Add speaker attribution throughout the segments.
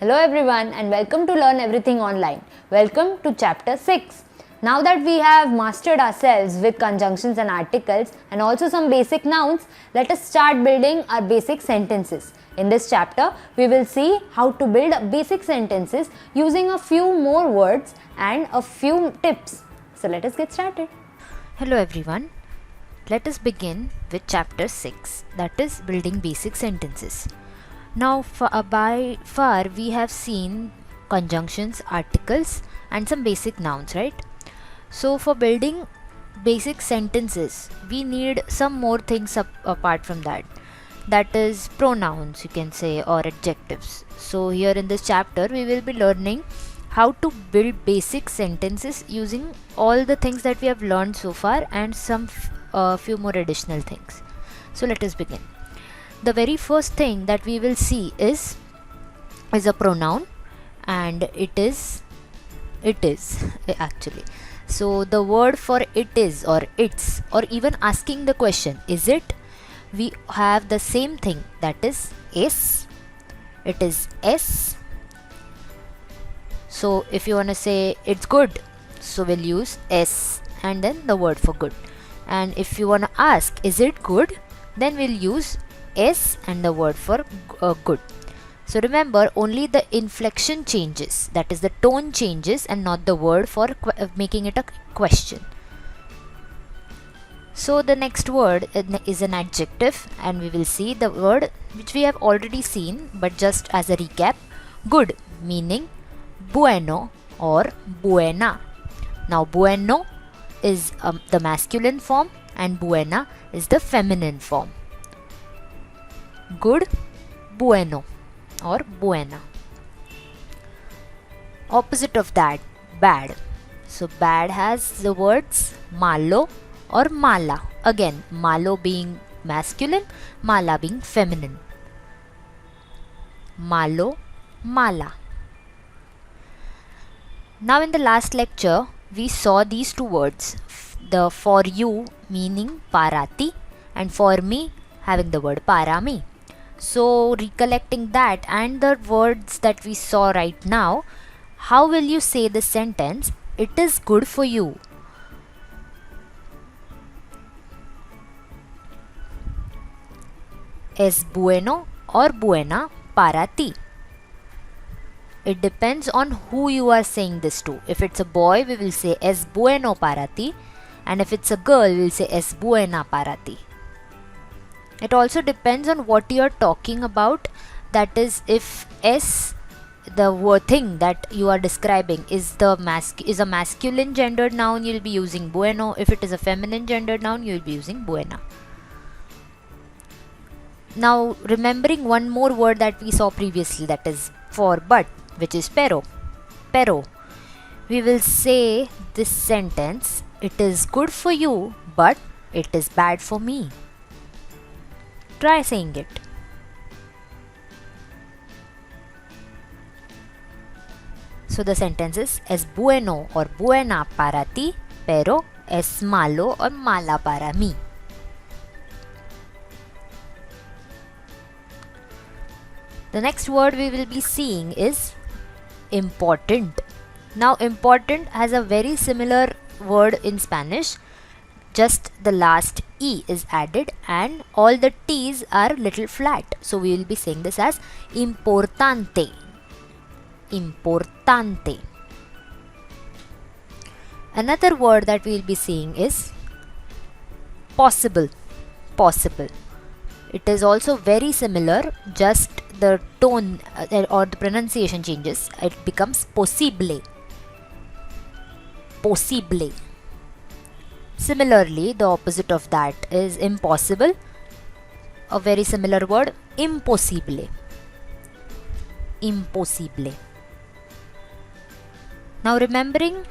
Speaker 1: Hello everyone and welcome to Learn Everything Online. Welcome to chapter 6. Now that we have mastered ourselves with conjunctions and articles and also some basic nouns, let us start building our basic sentences. In this chapter, we will see how to build basic sentences using a few more words and a few tips. So let us get started.
Speaker 2: Hello everyone. Let us begin with chapter 6, that is building basic sentences. Now by far we have seen conjunctions, articles and some basic nouns, right? So for building basic sentences we need some more things apart from that. That is pronouns, you can say, or adjectives. So here in this chapter we will be learning how to build basic sentences using all the things that we have learned so far and some few more additional things. So let us begin. The very first thing that we will see is a pronoun, and it is actually. So the word for it is or it's, or even asking the question is it, we have the same thing, that is es. It is s. So if you want to say it's good, so we'll use s and then the word for good. And if you want to ask is it good, then we'll use s and the word for good. So remember, only the inflection changes, that is the tone changes, and not the word for making it a question. So the next word is an adjective, and we will see the word which we have already seen, but just as a recap: good, meaning bueno or buena. Now bueno is the masculine form and buena is the feminine form. Good, bueno or buena. Opposite of that, bad. So bad has the words malo or mala. Again, malo being masculine, mala being feminine. Malo, mala. Now in the last lecture we saw these two words, the for you meaning parati and for me having the word parami. So recollecting that and the words that we saw right now, how will you say the sentence it is good for you? Es bueno or buena para ti. It depends on who you are saying this to. If it's a boy, we will say es bueno para ti, and if it's a girl, we will say es buena para ti. It also depends on what you are talking about. That is, if s, the word thing that you are describing, is a masculine gendered noun, you will be using bueno. If it is a feminine gendered noun, you will be using buena. Now remembering one more word that we saw previously, that is for but, which is pero. Pero. We will say this sentence, it is good for you but it is bad for me. Try saying it. So the sentence is es bueno or buena para ti, pero es malo or mala para mí. The next word we will be seeing is important. Now important has a very similar word in Spanish, just the last E is added and all the T's are little flat. So we will be saying this as importante. Importante. Another word that we will be seeing is possible. Possible. It is also very similar, just the tone or the pronunciation changes. It becomes posible. Posible. Similarly, the opposite of that is impossible. A very similar word, imposible. Imposible. Now remembering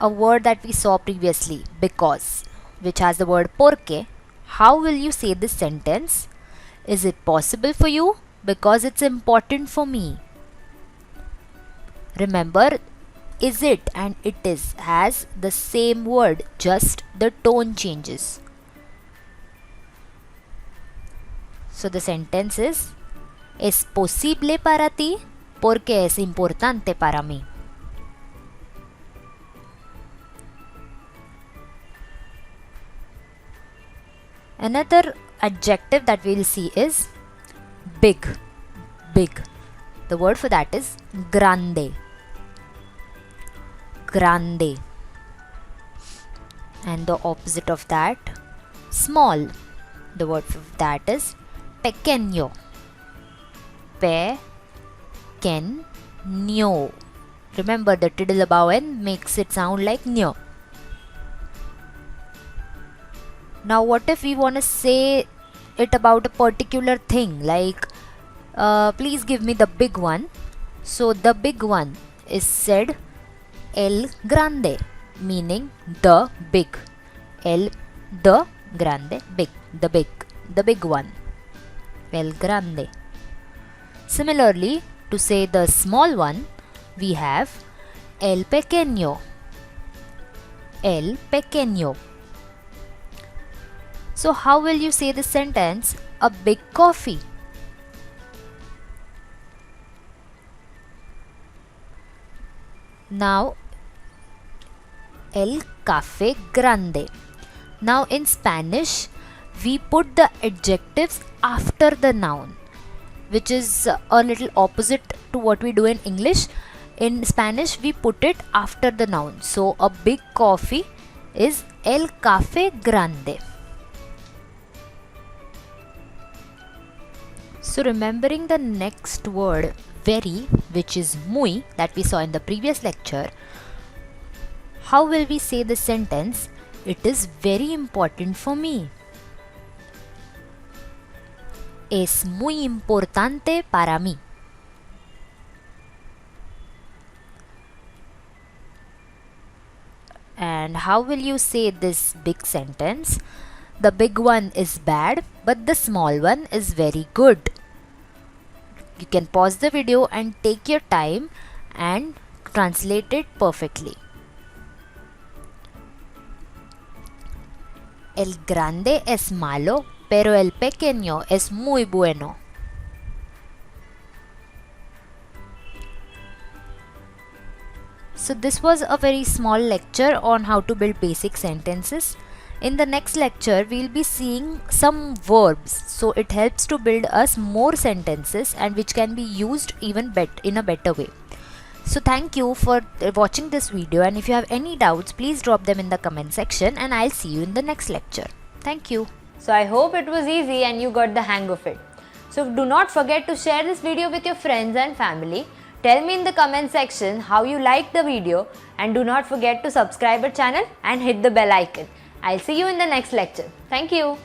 Speaker 2: a word that we saw previously, because, which has the word porque, how will you say this sentence? Is it possible for you? Because it's important for me. Remember, is it and it is has the same word, just the tone changes. So the sentence is posible para ti? porque es importante para mí. Another adjective that we'll see is big. Big. The word for that is grande. Grande. And the opposite of that, small. The word for that is pequeño. Pequeño. Remember the tittle above n makes it sound like nyo. Now what if we want to say it about a particular thing, like please give me the big one. So the big one is said el grande, meaning the big. The grande, big, the big one. El grande. Similarly, to say the small one, we have el pequeño. El pequeño. So how will you say the sentence, a big coffee? Now, el café grande. Now in Spanish, we put the adjectives after the noun, which is a little opposite to what we do in English. In Spanish, we put it after the noun. So a big coffee is el café grande. So remembering the next word, very, which is muy, that we saw in the previous lecture, how will we say the sentence, it is very important for me? Es muy importante para mí. And how will you say this big sentence? The big one is bad, but the small one is very good. You can pause the video and take your time and translate it perfectly. El grande es malo, pero el pequeño es muy bueno. So this was a very small lecture on how to build basic sentences. In the next lecture, we'll be seeing some verbs. So it helps to build us more sentences and which can be used even in a better way. So thank you for watching this video, and if you have any doubts, please drop them in the comment section and I'll see you in the next lecture. Thank you.
Speaker 1: So I hope it was easy and you got the hang of it. So do not forget to share this video with your friends and family. Tell me in the comment section how you liked the video, and do not forget to subscribe our channel and hit the bell icon. I'll see you in the next lecture. Thank you.